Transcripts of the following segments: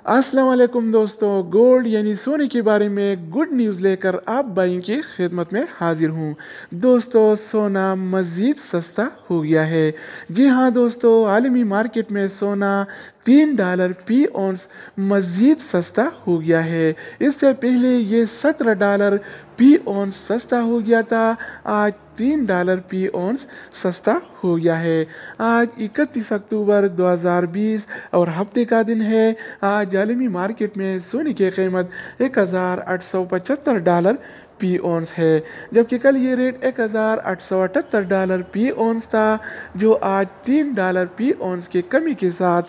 अस्सलाम वालेकुम दोस्तों, गोल्ड यानी सोने के बारे में गुड न्यूज़ लेकर आप भाइयों की खिदमत में हाजिर हूँ। दोस्तों, सोना मज़ीद सस्ता हो गया है। जी हाँ दोस्तों, आलमी मार्केट में सोना $3 फी औंस मज़ीद सस्ता हो गया है। इससे पहले ये $17 फी औंस सस्ता हो गया था। आज $3 फी औंस सस्ता हो गया है। आज 31 अक्टूबर 2020 और हफ्ते का दिन है। आज आलमी मार्केट में सोने की कीमत $1875 फी औंस है, जबकि कल ये रेट $1878 फी औंस था, जो आज $3 फी औंस की कमी के साथ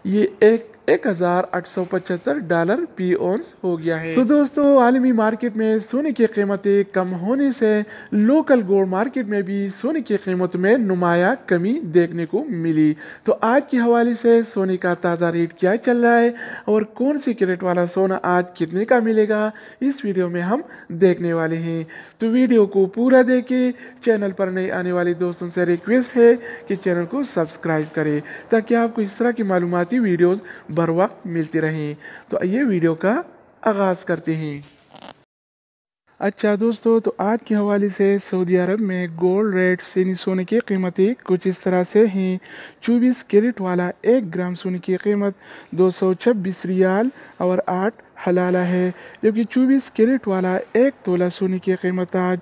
ये $1875 फी औंस हो गया है। तो दोस्तों, आलमी मार्केट में सोने की कीमतें कम होने से लोकल गोल्ड मार्केट में भी सोने की कीमत में नुमाया कमी देखने को मिली। तो आज के हवाले से सोने का ताज़ा रेट क्या चल रहा है और कौन सी कैरेट वाला सोना आज कितने का मिलेगा, इस वीडियो में हम देखने वाले हैं। तो वीडियो को पूरा देखें। चैनल पर नए आने वाले दोस्तों से रिक्वेस्ट है कि चैनल को सब्सक्राइब करें ताकि आपको इस तरह की मालूमाती वीडियोस बर वक्त मिलती रहें। तो आइए वीडियो का आगाज़ करते हैं। अच्छा दोस्तों, तो आज के हवाले से सऊदी अरब में गोल्ड रेट्स यानी सोने की कीमतें कुछ इस तरह से हैं। 24 कैरेट वाला 1 ग्राम सोने की कीमत 226 रियाल और 8 हलाला है, जबकि 24 कैरेट वाला 1 तोला सोने की कीमत आज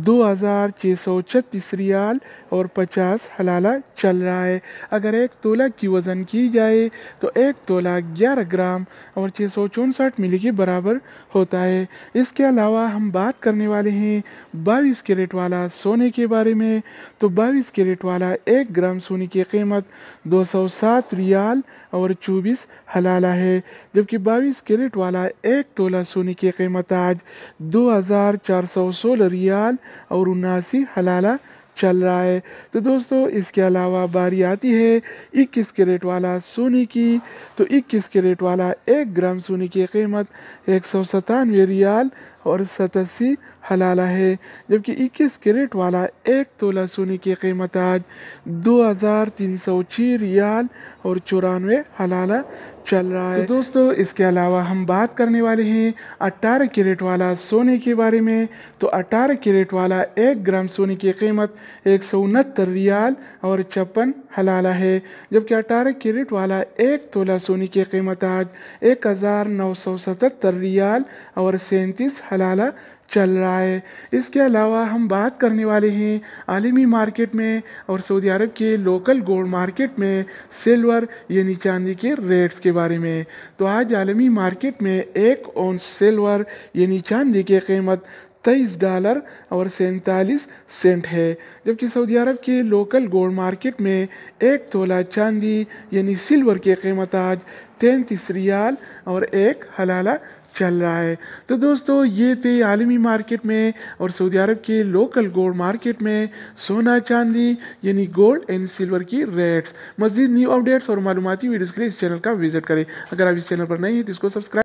2636 रियाल और 50 हलाला चल रहा है। अगर 1 तोला की वज़न की जाए तो 1 तोला 11 ग्राम और 664 मिली के बराबर होता है। इसके अलावा हम बात करने वाले हैं 22 कैरेट वाला सोने के बारे में। तो 22 कैरेट वाला 1 ग्राम सोने की कीमत 207 रियाल और 24 हलाला है, जबकि 22 कैरेट वाला 1 तोला सोने की कीमत आज 2416 रियाल और 79 हलाला चल रहा है। तो दोस्तों, इसके अलावा बारी आती है 21 कैरेट वाला सोने की। तो 21 कैरेट वाला 1 ग्राम सोने की कीमत 197 रियाल और 87 हलाला है, जबकि 21 कैरेट वाला 1 तोला सोने की कीमत आज 2306 रियाल और 94 हलाला चल रहा है। तो दोस्तों, इसके अलावा हम बात करने वाले हैं 18 कैरेट वाला सोने के बारे में। तो 18 कैरेट वाला 1 ग्राम सोने की कीमत 169 रियाल और 56 हलाला है, जबकि 18 कैरेट वाला 1 तोला सोने की कीमत आज 1977 रियाल और 37 हलाला चल रहा है। इसके अलावा हम बात करने वाले हैं आलमी मार्केट में और सऊदी अरब के लोकल गोल्ड मार्केट में सिल्वर यानी चांदी के रेट्स के बारे में। तो आज आलमी मार्केट में 1 औंस सिल्वर यानी चांदी की कीमत $23 और 47 सेंट है, जबकि सऊदी अरब के लोकल गोल्ड मार्केट में 1 तोला चांदी यानी सिल्वर की कीमत आज 33 रियाल और 1 हलाला चल रहा है। तो दोस्तों, ये थे आलमी मार्केट में और सऊदी अरब के लोकल गोल्ड मार्केट में सोना चांदी यानी गोल्ड एंड सिल्वर की रेट्स। मज़ीद न्यू अपडेट्स और मालूमाती वीडियोज़ के लिए इस चैनल का विजिट करें। अगर आप इस चैनल पर नए हैं तो इसको सब्सक्राइब